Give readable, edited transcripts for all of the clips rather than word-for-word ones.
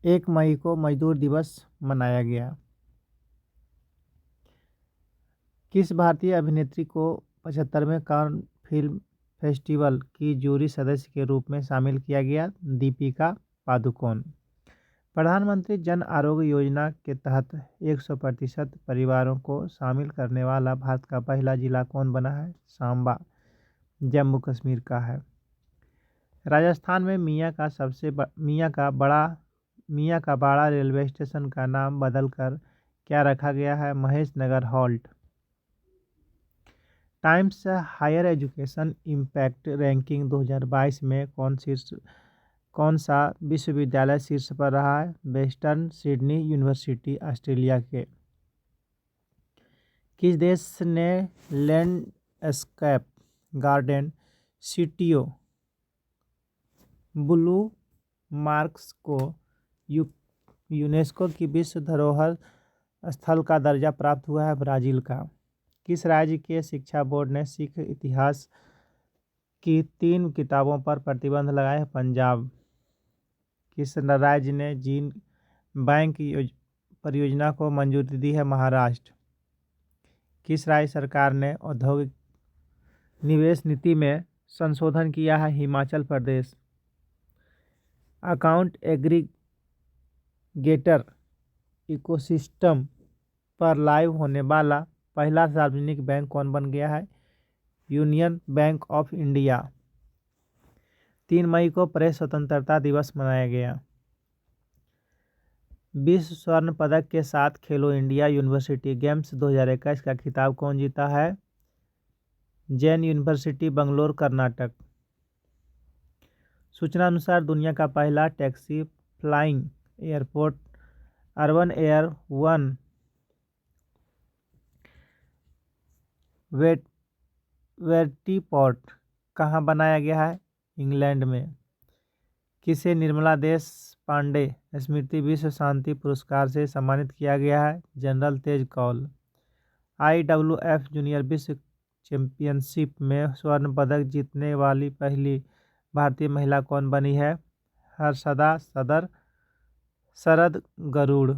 1 मई को मजदूर दिवस मनाया गया। किस भारतीय अभिनेत्री को 75वें कान फिल्म फेस्टिवल की जूरी सदस्य के रूप में शामिल किया गया? दीपिका पादुकोण। प्रधानमंत्री जन आरोग्य योजना के तहत 100% परिवारों को शामिल करने वाला भारत का पहला जिला कौन बना है? सांबा, जम्मू कश्मीर का है। राजस्थान में मियाँ का बाड़ा रेलवे स्टेशन का नाम बदलकर क्या रखा गया है? Mahesh Nagar halt. Times Higher Education impact ranking 2022 में कौन सा विश्वविद्यालय शीर्ष पर रहा है? वेस्टर्न सिडनी यूनिवर्सिटी ऑस्ट्रेलिया के। किस देश ने लैंडस्केप गार्डन सिटियो ब्लू मार्क्स को यूनेस्को की विश्व धरोहर स्थल का दर्जा प्राप्त हुआ है? ब्राजील का। किस राज्य के शिक्षा बोर्ड ने सिख इतिहास की 3 किताबों पर प्रतिबंध लगाया है? पंजाब। किस राज्य ने जीन बैंक परियोजना को मंजूरी दी है? महाराष्ट्र। किस राज्य सरकार ने औद्योगिक निवेश नीति में संशोधन किया है? Himachal Pradesh. Account aggregator ecosystem पर लाइव होने वाला पहला सार्वजनिक बैंक कौन बन गया है? Union Bank of India. 3 मई को प्रेस स्वतंत्रता दिवस मनाया गया। विश्व स्वर्ण पदक के साथ खेलो इंडिया यूनिवर्सिटी गेम्स 2021 का खिताब कौन जीता है? जैन यूनिवर्सिटी बंगलोर कर्नाटक। सूचना अनुसार दुनिया का पहला taxi flying airport urban air 1 वेर्टीपोर्ट कहाँ बनाया गया है? इंग्लैंड में। किसे निर्मला देश पांडे स्मृति विश्व शांति पुरस्कार से सम्मानित किया गया है? जनरल तेज कौल। IWF जूनियर विश्व चैंपियनशिप में स्वर्ण पदक जीतने वाली पहली भारतीय महिला कौन बनी है? हर्षदा शरद गरुड़।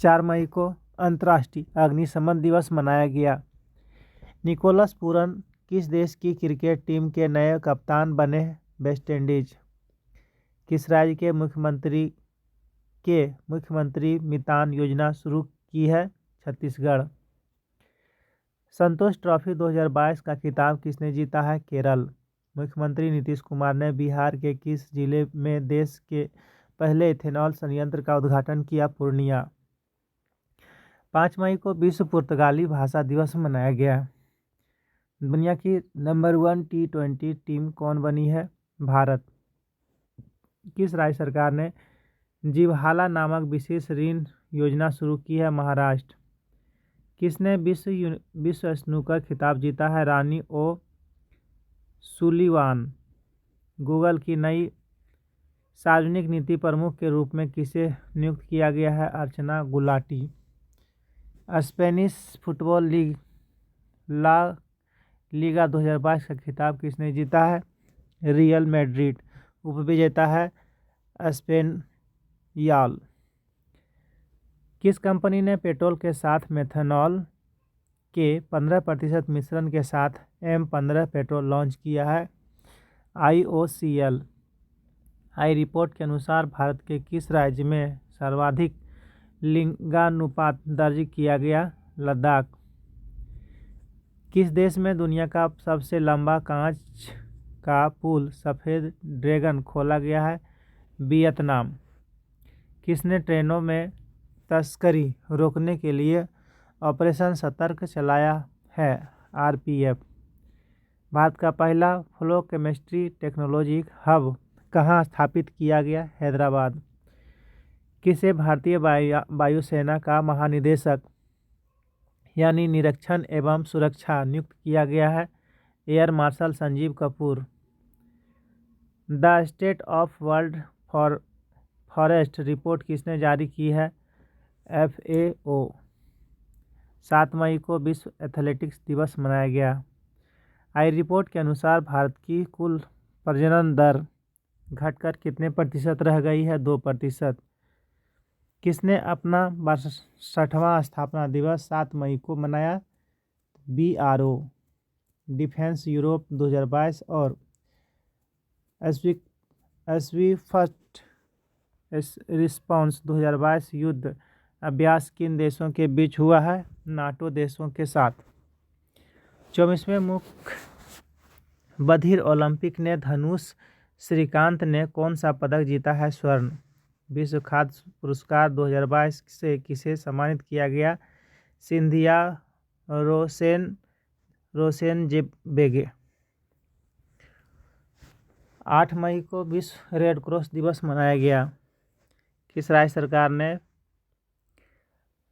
4 मई को अंतर्राष्ट्रीय अग्निशमन दिवस मनाया गया। निकोलस पूरन किस देश की क्रिकेट टीम के नए कप्तान बने? West Indies. किस राज्य के मुख्यमंत्री मितान योजना शुरू की है? छत्तीसगढ़। संतोष ट्रॉफी 2022 का खिताब किसने जीता है? केरल। मुख्यमंत्री नीतीश कुमार ने बिहार के किस जिले में देश के पहले इथेनॉल संयंत्र का उद्घाटन किया? पूर्णिया। 5 मई को विश्व पुर्तगाली भाषा दिवस मनाया गया। दुनिया की नंबर 1 T20 टीम कौन बनी है? भारत। किस राज्य सरकार ने जीवहाला नामक विशेष ऋण योजना शुरू की है? महाराष्ट्र। किसने विश्व स्नूकर खिताब जीता है? रानी ओ सुलिवान। गूगल की नई सार्वजनिक नीति प्रमुख के रूप में किसे नियुक्त किया गया है? Archana Gulati. Spanish football league La Liga 2022 का खिताब किसने जीता है? Real Madrid. उपविजेता है एस्पेनियाल। किस कंपनी ने पेट्रोल के साथ मेथनॉल के 15% मिश्रण के साथ M15 पेट्रोल लॉन्च किया है? IOCL। आई रिपोर्ट के अनुसार भारत के किस राज्य में सर्वाधिक लिंगानुपात दर्ज किया गया? लद्दाख। किस देश में दुनिया का सबसे लंबा कांच का पुल सफ़ेद ड्रैगन खोला गया है? वियतनाम। किसने ट्रेनों में तस्करी रोकने के लिए ऑपरेशन सतर्क चलाया है? RPF। भारत का पहला फ्लो केमिस्ट्री टेक्नोलॉजी हब कहाँ स्थापित किया गया? हैदराबाद। किसे भारतीय वायुसेना का महानिदेशक यानी निरीक्षण एवं सुरक्षा नियुक्त किया गया है? Air marshal Sanjeev Kapoor. The state of world forest report किसने जारी की है? FAO। 7 मई को विश्व एथलेटिक्स दिवस मनाया गया। आई रिपोर्ट के अनुसार भारत की कुल प्रजनन दर घटकर कितने प्रतिशत रह गई है? 2%। किसने अपना 62वां स्थापना दिवस 7 मई को मनाया? BRO। डिफेंस यूरोप 2022 और स्विफ्ट रिस्पॉन्स 2022 युद्ध अभ्यास किन देशों के बीच हुआ है? नाटो देशों के साथ। 24वें मुख्य बधिर ओलंपिक ने धनुष श्रीकांत ने कौन सा पदक जीता है? स्वर्ण। विश्व खाद्य पुरस्कार 2022 से किसे सम्मानित किया गया? सिंधिया रोसेनजेबेगे। 8 मई को विश्व रेड क्रॉस दिवस मनाया गया। किस राज्य सरकार ने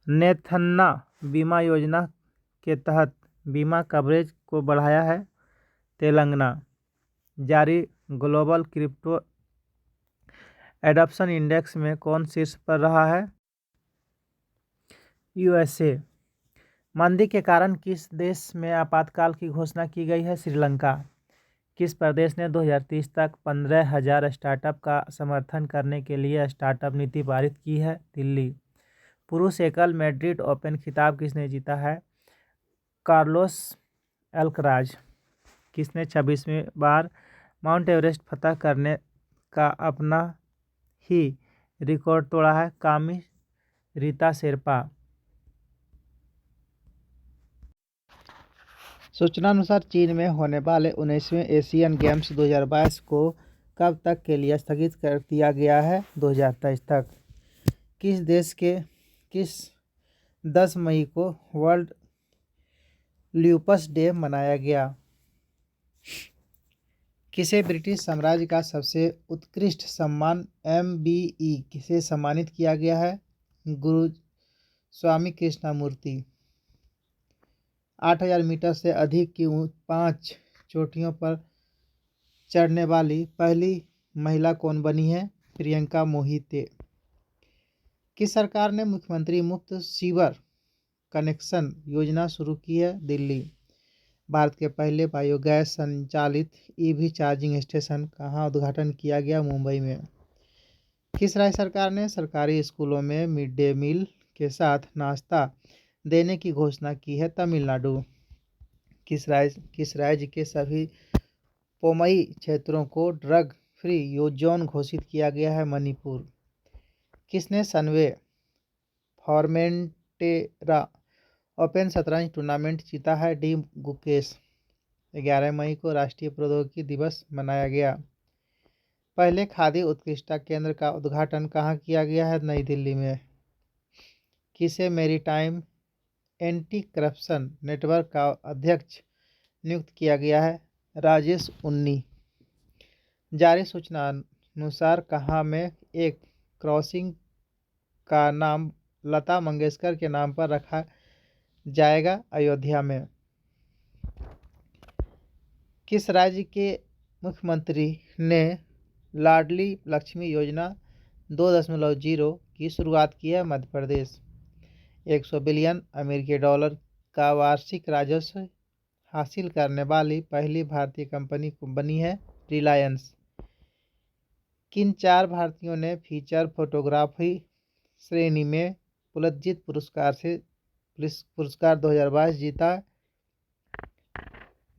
नेथन्ना बीमा योजना के तहत बीमा कवरेज को बढ़ाया है? तेलंगाना। जारी ग्लोबल क्रिप्टो एडॉप्शन इंडेक्स में कौन शीर्ष पर रहा है? USA। मंदी के कारण किस देश में आपातकाल की घोषणा की गई है? श्रीलंका। किस प्रदेश ने 2030 तक 15,000 स्टार्टअप का समर्थन करने के लिए स्टार्टअप नीति पारित की है? दिल्ली। पुरुष एकल मैड्रिड ओपन खिताब किसने जीता है? Carlos Alcaraz. किसने 26वीं बार माउंट एवरेस्ट फतह करने का अपना ही रिकॉर्ड तोड़ा है? कामी रीता शेरपा। सूचना अनुसार चीन में होने वाले 19वें एशियन गेम्स 2022 को कब तक के लिए स्थगित कर दिया गया है? 2023 तक। किस देश के 10 मई को वर्ल्ड ल्यूपस डे मनाया गया? किसे ब्रिटिश साम्राज्य का सबसे उत्कृष्ट सम्मान MBE से सम्मानित किया गया है? गुरु स्वामी कृष्णमूर्ति। 8,000 मीटर से अधिक की 5 चोटियों पर चढ़ने वाली पहली महिला कौन बनी है? प्रियंका मोहिते। किस सरकार ने मुख्यमंत्री मुफ्त सीवर कनेक्शन योजना शुरू की है? दिल्ली। भारत के पहले बायोगैस संचालित EV चार्जिंग स्टेशन कहाँ उद्घाटन किया गया? मुंबई में। किस राज्य सरकार ने सरकारी स्कूलों में मिड डे मील के साथ नाश्ता देने की घोषणा की है? तमिलनाडु। किस राज्य के सभी पोमई क्षेत्रों को ड्रग फ्री जोन घोषित किया गया है? मणिपुर। किसने सनवे फॉर्मेंटेरा ओपन शतरंज टूर्नामेंट जीता है? डी गुकेश। 11 मई को राष्ट्रीय प्रौद्योगिकी दिवस मनाया गया। पहले खादी उत्कृष्टता केंद्र का उद्घाटन कहाँ किया गया है? नई दिल्ली में। किसे मेरीटाइम एंटी करप्शन नेटवर्क का अध्यक्ष नियुक्त किया गया है? राजेश उन्नी। जारी सूचना अनुसार कहाँ में एक क्रॉसिंग का नाम लता मंगेशकर के नाम पर रखा जाएगा? अयोध्या में। किस राज्य के मुख्यमंत्री ने लाडली लक्ष्मी योजना 2.0 की शुरुआत की है? मध्य प्रदेश। 100 बिलियन अमेरिकी डॉलर का वार्षिक राजस्व हासिल करने वाली पहली भारतीय कंपनी बनी है? रिलायंस। किन 4 भारतीयों ने फीचर फोटोग्राफी श्रेणी में पुलित्जर पुरस्कार 2022 जीता?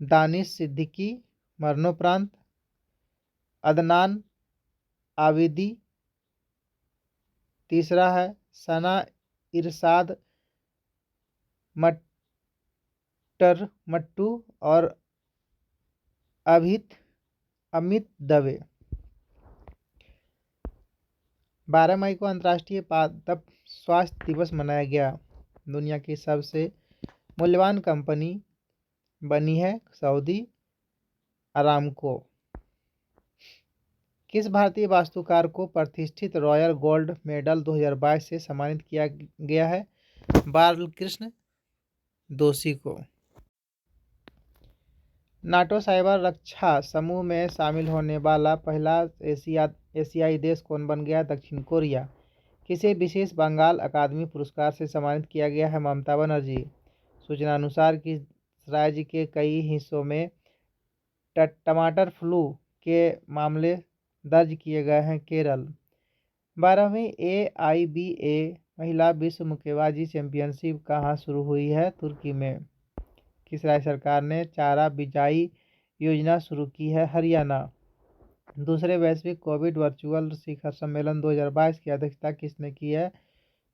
दानिश सिद्दीकी मरणोपरांत, अदनान आबिदी, तीसरा है सना इरशाद मट्टू और अमित दवे। 12 मई को अंतर्राष्ट्रीय पादप स्वास्थ्य दिवस मनाया गया। दुनिया की सबसे मूल्यवान कंपनी बनी है सऊदी अरामको। किस भारतीय वास्तुकार को प्रतिष्ठित रॉयल गोल्ड मेडल 2022 से सम्मानित किया गया है? बालकृष्ण दोषी को। नाटो साइबर रक्षा समूह में शामिल होने वाला पहला एशियाई देश कौन बन गया? दक्षिण कोरिया। किसे विशेष बंगाल अकादमी पुरस्कार से सम्मानित किया गया है? ममता बनर्जी। सूचना अनुसार किस राज्य के कई हिस्सों में टमाटर फ्लू के मामले दर्ज किए गए हैं केरल। 12वीं AIBA महिला विश्व मुक्केबाजी चैंपियनशिप कहाँ शुरू हुई है? तुर्की में। किस राज्य सरकार ने चारा बिजाई योजना शुरू की है? हरियाणा। दूसरे वैश्विक कोविड वर्चुअल शिखर सम्मेलन 2022 की अध्यक्षता किसने की है?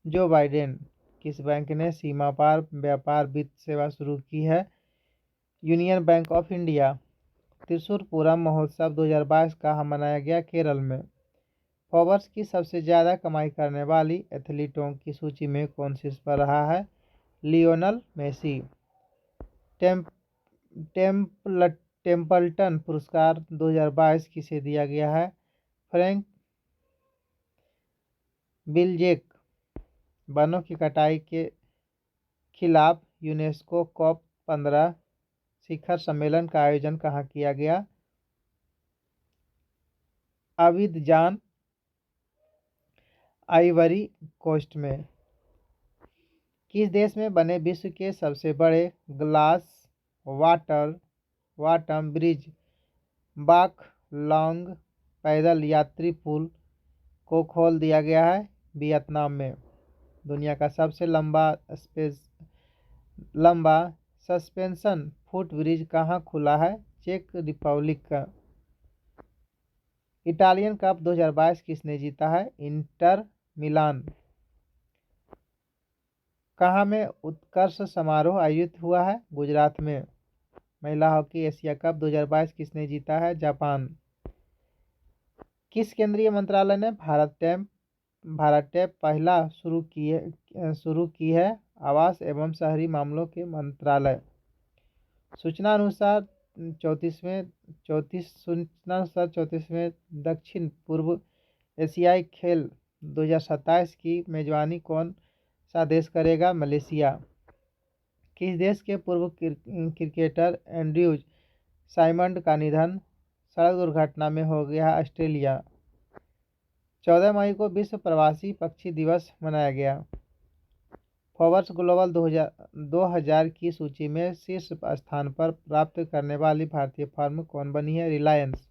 Joe Biden. किस बैंक ने सीमा पार व्यापार वित्त सेवा शुरू की है? Union Bank of India. Thrissur Pooram महोत्सव 2022 कहाँ मनाया गया? केरल में। फॉर्ब्स की सबसे ज़्यादा कमाई करने वाली एथलीटों की सूची में कौन शीर्ष पर रहा है? Lionel Messi. टेम्पल्टन पुरस्कार 2022 किसे दिया गया है? फ्रैंक बिलजेक। वनों की कटाई के खिलाफ यूनेस्को COP15 शिखर सम्मेलन का आयोजन कहाँ किया गया? अबिदजान, आइवरी कोस्ट में। किस देश में बने विश्व के सबसे बड़े ग्लास वाटम ब्रिज बाक लॉन्ग पैदल यात्री पुल को खोल दिया गया है? वियतनाम में। दुनिया का सबसे लंबा सस्पेंशन फुट ब्रिज कहाँ खुला है? चेक रिपब्लिक का। इटालियन कप 2022 किसने जीता है? Inter Milan. कहाँ में उत्कर्ष समारोह आयोजित हुआ है? गुजरात में। महिला हॉकी एशिया कप 2022 किसने जीता है? जापान। किस केंद्रीय मंत्रालय ने भारत टैप पहला शुरू की है? आवास एवं शहरी मामलों के मंत्रालय। सूचना अनुसार 34वें दक्षिण पूर्व एशियाई खेल 2027 की मेजबानी कौन सा देश करेगा? मलेशिया। किस देश के पूर्व क्रिकेटर एंड्रयूज साइमंड का निधन सड़क दुर्घटना में हो गया? ऑस्ट्रेलिया। 14 मई को विश्व प्रवासी पक्षी दिवस मनाया गया। फोर्ब्स ग्लोबल 2000 की सूची में शीर्ष स्थान पर प्राप्त करने वाली भारतीय फर्म कौन बनी है? रिलायंस।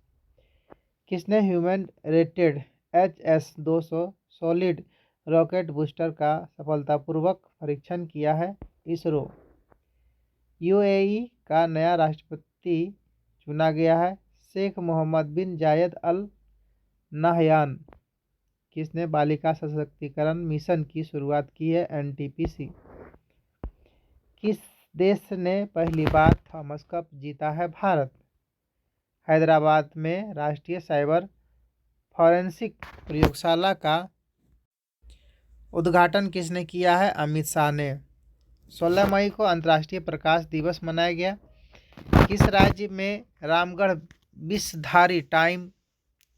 किसने human rated HS-200 solid rocket booster का सफलतापूर्वक परीक्षण किया है? इसरो। UAE का नया राष्ट्रपति चुना गया है? शेख मोहम्मद बिन जायद अल नाहयान। किसने बालिका सशक्तिकरण मिशन की शुरुआत की है? NTPC। किस देश ने पहली बार थॉमस कप जीता है? भारत। हैदराबाद में राष्ट्रीय साइबर फॉरेंसिक प्रयोगशाला का उद्घाटन किसने किया है? अमित शाह ने। 16 मई को अंतर्राष्ट्रीय प्रकाश दिवस मनाया गया। किस राज्य में रामगढ़ विषधारी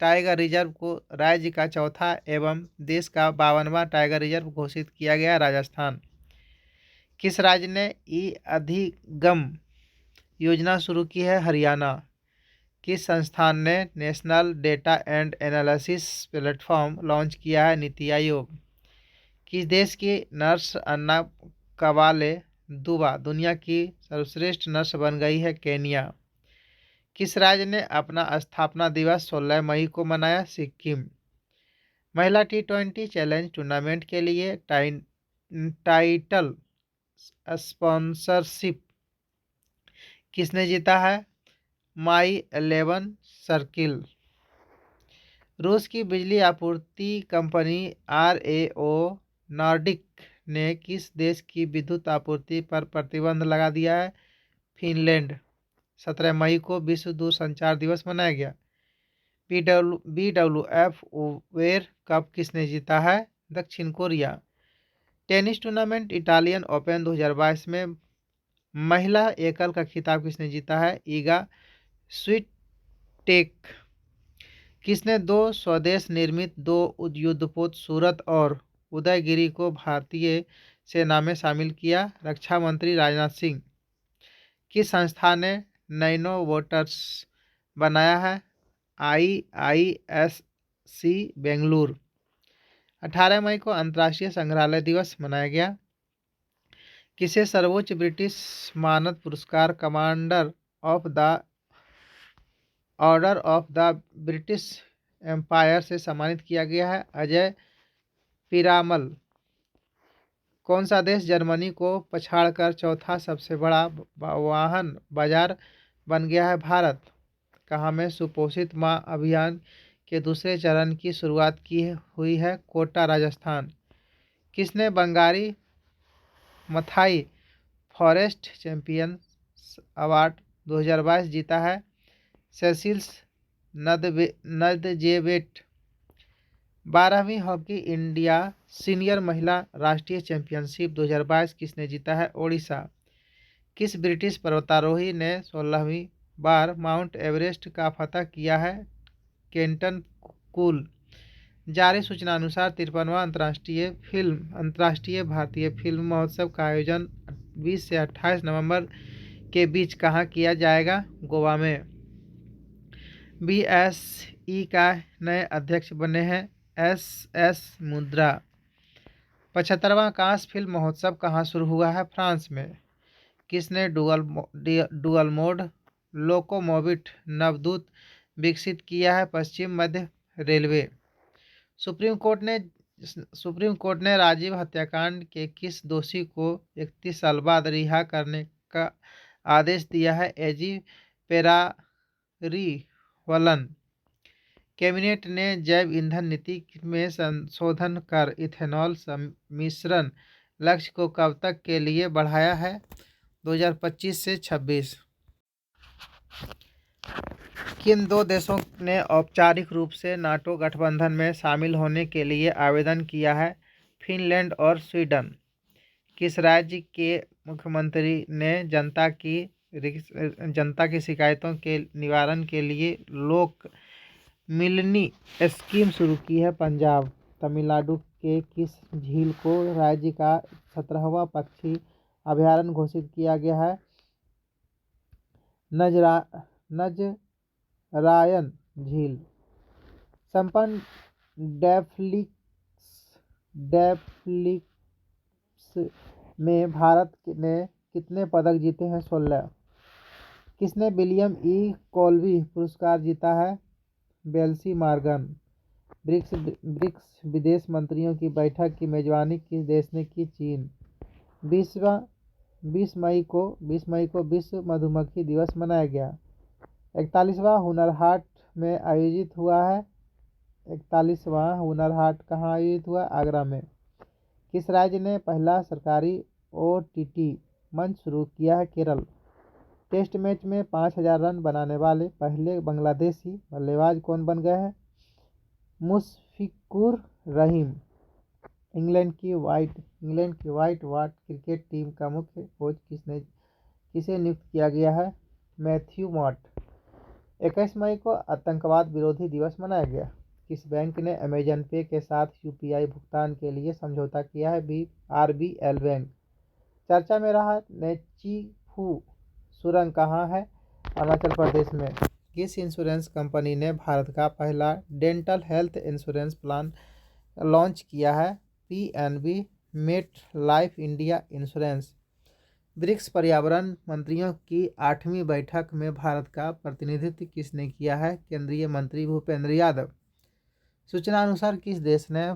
टाइगर रिजर्व को राज्य का चौथा एवं देश का 52वां टाइगर रिजर्व घोषित किया गया? राजस्थान। किस राज्य ने अधिगम योजना शुरू की है? हरियाणा। किस संस्थान ने national data and analysis platform launch किया है? नीति आयोग। किस देश की नर्स अन्ना कबाले दुबा दुनिया की सर्वश्रेष्ठ नर्स बन गई है? केन्या। किस राज्य ने अपना स्थापना दिवस 16 मई को मनाया? सिक्किम। महिला T20 चैलेंज टूर्नामेंट के लिए टाइटल स्पॉन्सरशिप किसने जीता है? माई 11 सर्किल। रूस की बिजली आपूर्ति कंपनी RAO नॉर्डिक ने किस देश की विद्युत आपूर्ति पर प्रतिबंध लगा दिया है? फिनलैंड। 17 मई को विश्व दूरसंचार दिवस मनाया गया। BWF ओवेर कप किसने जीता है? दक्षिण Korea. Tennis tournament Italian open 2022 में महिला एकल का खिताब किसने जीता है? ईगा स्विटेक। किसने दो स्वदेश निर्मित दो युद्धपोत सूरत और उदयगिरी को भारतीय सेना में शामिल किया? रक्षा मंत्री राजनाथ सिंह। किस संस्था ने नैनो वोटर्स बनाया है? IISC बेंगलुरु। 18 मई को अंतर्राष्ट्रीय संग्रहालय दिवस मनाया गया। किसे सर्वोच्च ब्रिटिश मानद पुरस्कार Commander of the Order of the British Empire से सम्मानित किया गया है। अजय पीरामल। कौन सा देश जर्मनी को पछाड़कर चौथा सबसे बड़ा वाहन बाजार बन गया है? भारत। कहाँ में सुपोषित माँ अभियान के दूसरे चरण की शुरुआत की हुई है? कोटा, राजस्थान। किसने Bangari Mathai forest champions award 2022 जीता है? सेसिल्स नदजेवेट। 12वीं हॉकी इंडिया सीनियर महिला राष्ट्रीय चैंपियनशिप 2022 किसने जीता है? ओडिशा। किस ब्रिटिश पर्वतारोही ने 16वीं बार माउंट एवरेस्ट का फतह किया है? केंटन कूल। जारी सूचना अनुसार 53वां अंतर्राष्ट्रीय भारतीय फिल्म महोत्सव का आयोजन 20 से 28 नवंबर के बीच कहाँ किया जाएगा? गोवा में। BSE का नए अध्यक्ष बने हैं SS मुद्रा। 75वां कांस फिल्म महोत्सव कहाँ शुरू हुआ है? फ्रांस में। किसने डुअल मोड लोकोमोबिट नवदूत विकसित किया है? पश्चिम मध्य रेलवे। सुप्रीम कोर्ट ने राजीव हत्याकांड के किस दोषी को 31 साल बाद रिहा करने का आदेश दिया है? AG पेरारीवलन। कैबिनेट ने जैव ईंधन नीति में संशोधन कर इथेनॉल सम्मिश्रण लक्ष्य को कब तक के लिए बढ़ाया है? 2025 से 26। किन दो देशों ने औपचारिक रूप से नाटो गठबंधन में शामिल होने के लिए आवेदन किया है? फिनलैंड और स्वीडन। किस राज्य के मुख्यमंत्री ने जनता की शिकायतों के निवारण के लिए लोक मिलनी स्कीम शुरू की है? पंजाब। तमिलनाडु के किस झील को राज्य का 17वां पक्षी अभयारण्य घोषित किया गया है? नजरायन झील। संपन्न डेफलिप्स में भारत ने कितने पदक जीते हैं? 16। किसने विलियम ई कॉल्बी पुरस्कार जीता है? बेल्सी मॉर्गन। ब्रिक्स विदेश मंत्रियों की बैठक की मेजबानी किस देश ने की? चीन। 20 मई को विश्व मधुमक्खी दिवस मनाया गया। 41वां हुनर हाट में आयोजित हुआ है? 41वां हुनर हाट कहाँ आयोजित हुआ? आगरा में। किस राज्य ने पहला सरकारी OTT मंच शुरू किया है? केरल। टेस्ट मैच में 5000 रन बनाने वाले पहले बांग्लादेशी बल्लेबाज कौन बन गए हैं? मुशफिकुर रहीम। इंग्लैंड की व्हाइट वॉट क्रिकेट टीम का मुख्य कोच किसे नियुक्त किया गया है? Matthew Mott. 21 मई को आतंकवाद विरोधी दिवस मनाया गया। किस बैंक ने अमेजन पे के साथ UPI भुगतान के लिए समझौता किया है? RBL bank. चर्चा में रहा नेची फू सुरंग कहाँ है? अरुणाचल प्रदेश में। किस इंश्योरेंस कंपनी ने भारत का पहला dental health insurance plan launch किया है? PNB Met Life India insurance. BRICS पर्यावरण मंत्रियों की 8वीं बैठक में भारत का प्रतिनिधित्व किसने किया है? केंद्रीय मंत्री भूपेंद्र यादव। सूचना अनुसार किस देश ने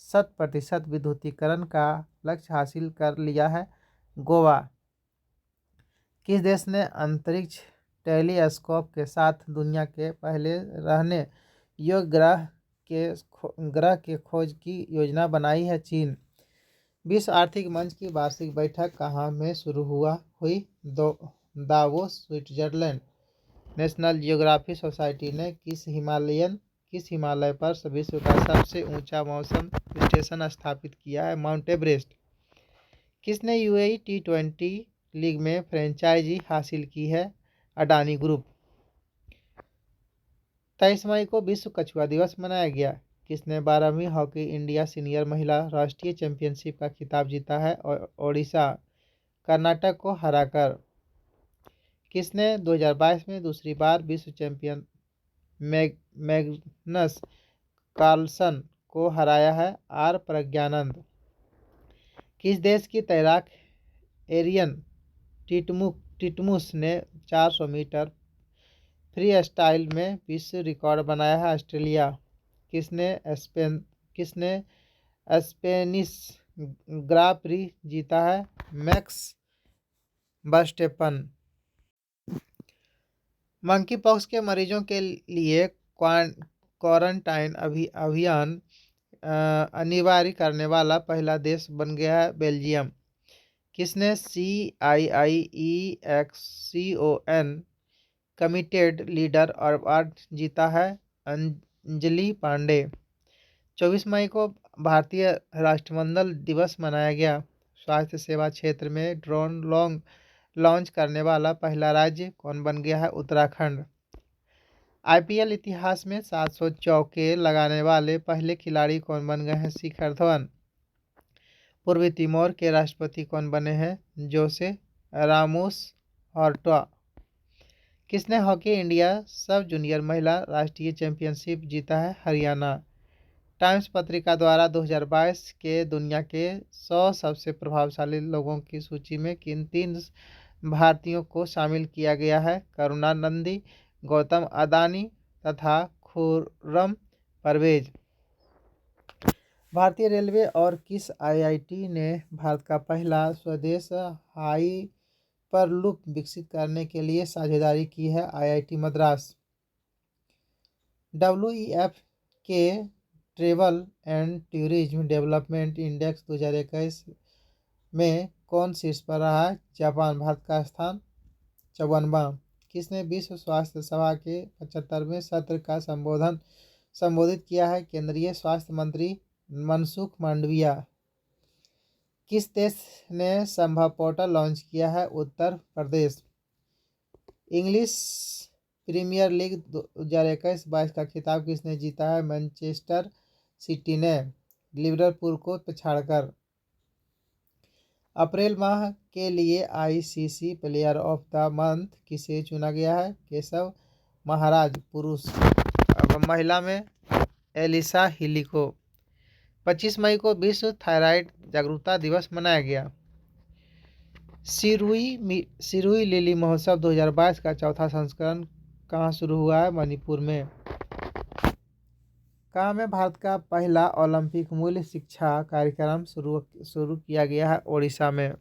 100% विद्युतीकरण का लक्ष्य हासिल कर लिया है? गोवा। किस देश ने अंतरिक्ष टेलीस्कोप के साथ दुनिया के पहले रहने योग्य ग्रह के खोज की योजना बनाई है? चीन। विश्व आर्थिक मंच की वार्षिक बैठक कहाँ में शुरू हुई? Davos, Switzerland. National geography society ने किस हिमालय पर विश्व का सबसे ऊंचा मौसम स्टेशन स्थापित किया है? Mount Everest. किसने UAE T20 लीग में फ्रेंचाइजी हासिल की है? अडानी ग्रुप। 23 मई को विश्व कछुआ दिवस मनाया गया। किसने 12वीं हॉकी इंडिया सीनियर महिला राष्ट्रीय चैंपियनशिप का खिताब जीता है? ओडिशा, कर्नाटक को हराकर। किसने 2022 में दूसरी बार विश्व चैंपियन मैग्नस कार्लसन को हराया है? R प्रज्ञानंद। किस देश की तैराक एरियन टिटमुस ने 400 मीटर फ्री स्टाइल में विश्व रिकॉर्ड बनाया है ऑस्ट्रेलिया। किसने स्पेनिश ग्रा प्री जीता है? Max Verstappen. मंकी पॉक्स के मरीजों के लिए क्वारंटाइन अभियान अनिवार्य करने वाला पहला देश बन गया है बेल्जियम। किसने CIIEXCON कमिटेड लीडर अवार्ड जीता है? अंजलि पांडे। 24 मई को भारतीय राष्ट्रमंडल दिवस मनाया गया। स्वास्थ्य सेवा क्षेत्र में ड्रोन लॉन्च करने वाला पहला राज्य कौन बन गया है? उत्तराखंड। IPL इतिहास में 700 चौके लगाने वाले पहले खिलाड़ी कौन बन गए हैं? शिखर धवन। पूर्वी तिमोर के राष्ट्रपति कौन बने हैं? जोसे रामोस हॉर्टा। किसने हॉकी इंडिया सब जूनियर महिला राष्ट्रीय चैंपियनशिप जीता है? हरियाणा। टाइम्स पत्रिका द्वारा 2022 के दुनिया के 100 सबसे प्रभावशाली लोगों की सूची में किन 3 भारतीयों को शामिल किया गया है? करुणानंदी, गौतम अदानी तथा खुर्रम परवेज। भारतीय रेलवे और किस IIT ने भारत का पहला स्वदेश हाइपरलूप विकसित करने के लिए साझेदारी की है? IIT मद्रास। WEF के travel and tourism development index 2021 में कौन शीर्ष पर रहा है? जापान। भारत का स्थान 54वां। किसने विश्व स्वास्थ्य सभा के 75वें सत्र का संबोधित किया है? केंद्रीय स्वास्थ्य मंत्री मनसुख मांडविया। किस देश ने संभव पोर्टल लॉन्च किया है? Uttar Pradesh. English premiere league 2021-22 का खिताब किसने जीता है? मैनचेस्टर सिटी ने लिवरपूल को पछाड़कर। अप्रैल माह के लिए ICC player of the month किसे चुना गया है? केशव महाराज। पुरुष। अब महिला में एलिसा हिली को। 25 मई को विश्व थायराइड जागरूकता दिवस मनाया गया। सिरुई लिली महोत्सव 2022 का चौथा संस्करण कहाँ शुरू हुआ है? मणिपुर में। कहाँ में भारत का पहला ओलंपिक मूल्य शिक्षा कार्यक्रम शुरू किया गया है? ओडिशा में।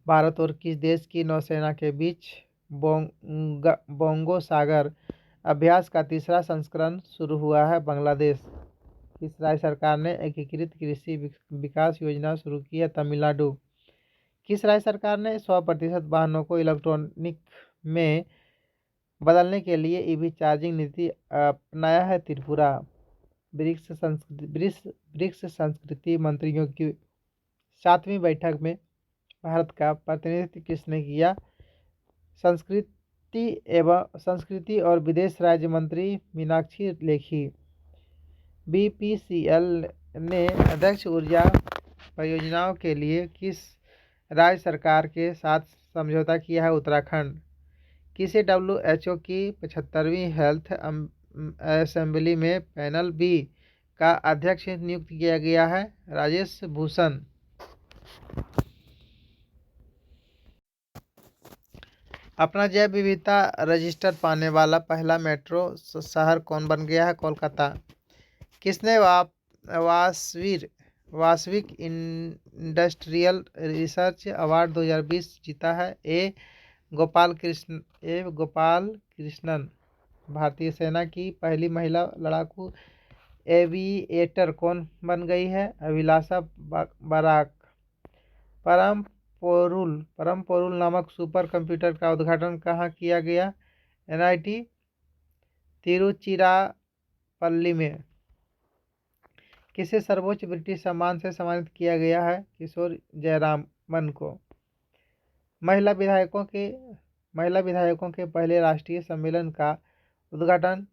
भारत और किस देश की नौसेना के बीच बोंगो सागर अभ्यास का तीसरा संस्करण शुरू हुआ है? बांग्लादेश। किस राज्य सरकार ने एकीकृत कृषि विकास योजना शुरू की है? तमिलनाडु। किस राज्य सरकार ने 100% वाहनों को इलेक्ट्रॉनिक में बदलने के लिए EV चार्जिंग नीति अपनाया है? त्रिपुरा। ब्रिक्स संस्कृति मंत्रियों की 7वीं बैठक में भारत का प्रतिनिधित्व किसने किया? संस्कृति और विदेश राज्य मंत्री मीनाक्षी लेखी। BPCL ने अध्यक्ष ऊर्जा परियोजनाओं के लिए किस राज्य सरकार के साथ समझौता किया है? उत्तराखंड। किसे WHO की 75वीं हेल्थ असेंबली में पैनल B का अध्यक्ष नियुक्त किया गया है? राजेश भूषण। अपना जैव विविधता रजिस्टर पाने वाला पहला मेट्रो शहर कौन बन गया है? कोलकाता। किसने वासविक इंडस्ट्रियल रिसर्च अवार्ड 2020 जीता है? गोपाल कृष्णन। भारतीय सेना की पहली महिला लड़ाकू एविएटर कौन बन गई है? अभिलाषा बराक। परम पोरुल नामक सुपर कंप्यूटर का उद्घाटन कहाँ किया गया? NIT तिरुचिरापल्ली में। किसे सर्वोच्च ब्रिटिश सम्मान से सम्मानित किया गया है? किशोर जयरामन को। महिला विधायकों के पहले राष्ट्रीय सम्मेलन का उद्घाटन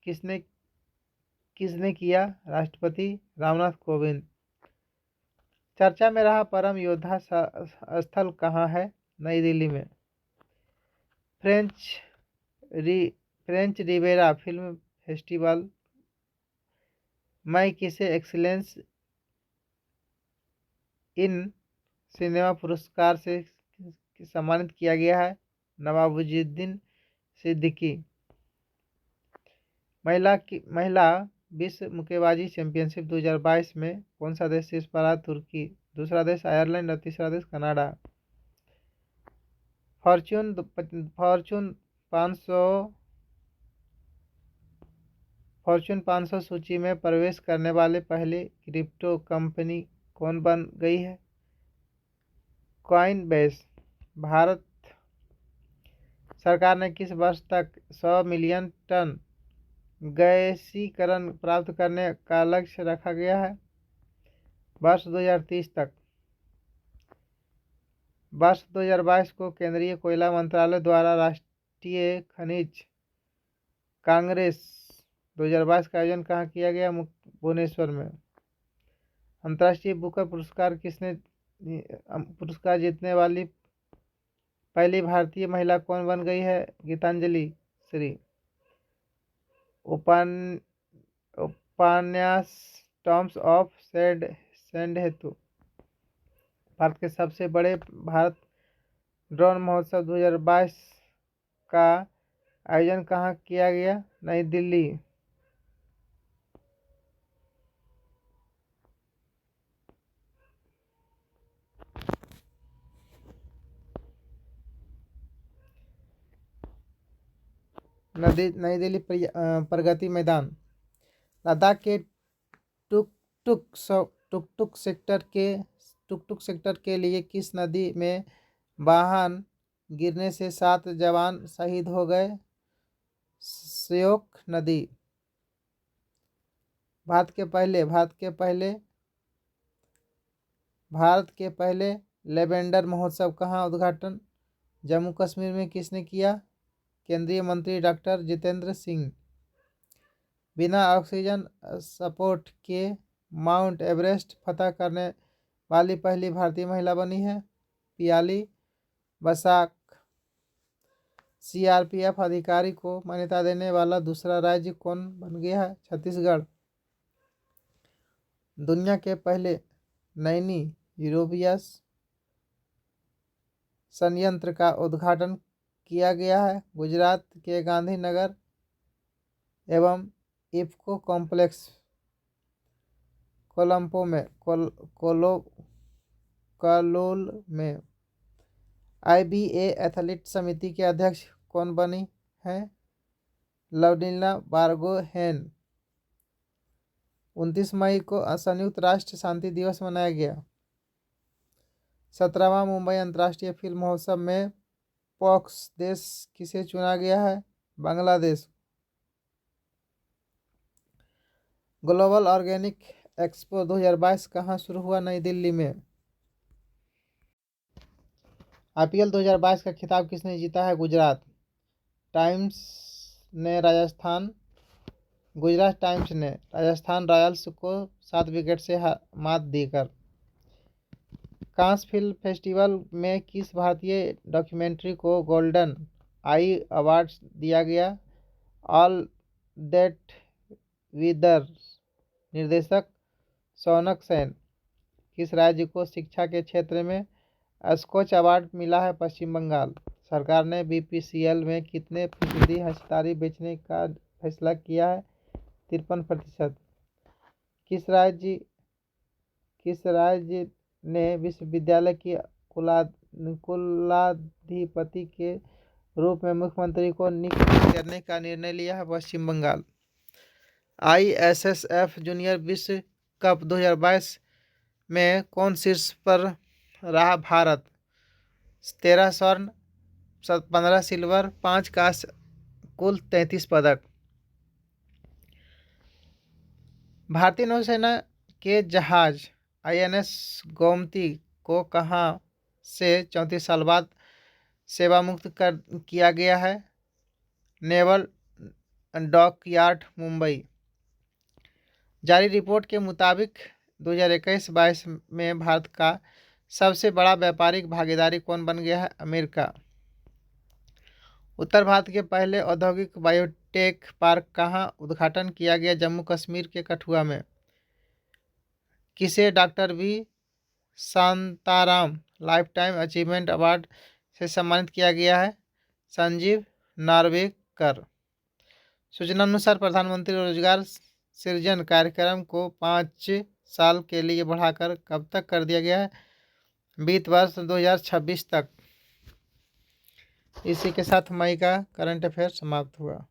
किसने किया? राष्ट्रपति रामनाथ कोविंद। चर्चा में रहा परम योद्धा स्थल कहाँ है? नई दिल्ली में। फ्रेंच रिवेरा फिल्म फेस्टिवल में किसे एक्सीलेंस इन सिनेमा पुरस्कार से सम्मानित किया गया है? नवाजुद्दीन सिद्दीकी। महिला विश्व मुक्केबाजी चैंपियनशिप 2022 में कौन सा देश शीर्ष पर रहा? तुर्की। दूसरा देश आयरलैंड और तीसरा देश कनाडा। फॉर्च्यून 500 सूची में प्रवेश करने वाले पहले क्रिप्टो कंपनी कौन बन गई है? कॉइनबेस। भारत सरकार ने किस वर्ष तक 100 मिलियन टन गैसीकरण प्राप्त करने का लक्ष्य रखा गया है? वर्ष 2030 तक। वर्ष 2022 को केंद्रीय कोयला मंत्रालय द्वारा राष्ट्रीय खनिज कांग्रेस 2022 का आयोजन कहाँ किया गया? भुवनेश्वर में। अंतर्राष्ट्रीय बुकर पुरस्कार जीतने वाली पहली भारतीय महिला कौन बन गई है? गीतांजलि श्री। उपन्यास टॉम्स ऑफ सैंड हेतु भारत के सबसे बड़े भारत ड्रोन महोत्सव 2022 का आयोजन कहाँ किया गया? नई दिल्ली। नई दिल्ली प्रगति मैदान। लद्दाख के टुकटुक सेक्टर के लिए किस नदी में वाहन गिरने से 7 जवान शहीद हो गए? श्योक नदी। भारत के पहले लेवेंडर महोत्सव कहाँ उद्घाटन जम्मू कश्मीर में किसने किया? केंद्रीय मंत्री डॉक्टर जितेंद्र सिंह। बिना ऑक्सीजन सपोर्ट के माउंट एवरेस्ट फतह करने वाली पहली भारतीय महिला बनी है पियाली बसाक। सीआरपीएफ अधिकारी को मान्यता देने वाला दूसरा राज्य कौन बन गया है? छत्तीसगढ़। दुनिया के पहले नैनी यूरोबियस संयंत्र का उद्घाटन किया गया है गुजरात के गांधीनगर एवं इफ्को कॉम्प्लेक्स कोलंबो में कलोल में। आईबीए एथलीट समिति के अध्यक्ष कौन बनी है? लवलीना बोर्गोहेन। 29 मई को संयुक्त राष्ट्र शांति दिवस मनाया गया। 17वां मुंबई अंतर्राष्ट्रीय फिल्म महोत्सव में पॉक्स देश किसे चुना गया है? बांग्लादेश। ग्लोबल ऑर्गेनिक एक्सपो 2022 कहाँ शुरू हुआ? नई दिल्ली में। आईपीएल 2022 का खिताब किसने जीता है? गुजरात टाइम्स ने राजस्थान रॉयल्स को 7 विकेट से मात देकर। कांस फिल्म फेस्टिवल में किस भारतीय डॉक्यूमेंट्री को गोल्डन आई अवार्ड दिया गया? ऑल दैट विदर निर्देशक शौनक सेन। किस राज्य को शिक्षा के क्षेत्र में स्कॉच अवार्ड मिला है? पश्चिम बंगाल। सरकार ने बीपीसीएल में कितने फीसदी हिस्सेदारी बेचने का फैसला किया है? 53%। किस राज्य ने विश्वविद्यालय की कुलाधिपति के रूप में मुख्यमंत्री को नियुक्त करने का निर्णय लिया है? पश्चिम बंगाल। आईएसएसएफ जूनियर विश्व कप 2022 में कौन शीर्ष पर रहा? भारत। 13 स्वर्ण 15 सिल्वर 5 कांस्य कुल 33 पदक। भारतीय नौसेना के जहाज आईएनएस गोमती को कहाँ से 34 साल बाद सेवामुक्त किया गया है? Naval dockyard Mumbai. जारी रिपोर्ट के मुताबिक 2021-22 में भारत का सबसे बड़ा व्यापारिक भागीदारी कौन बन गया है? अमेरिका। उत्तर भारत के पहले औद्योगिक बायोटेक पार्क कहाँ उद्घाटन किया गया? जम्मू कश्मीर के कठुआ में। किसे doctor V Shantaram life time achievement award से सम्मानित किया गया है? संजीव नार्वेकर। सूचनानुसार प्रधानमंत्री रोजगार सृजन कार्यक्रम को 5 साल के लिए बढ़ाकर कब तक कर दिया गया है? वित्त वर्ष 2026 तक। इसी के साथ मई का करंट अफेयर समाप्त हुआ।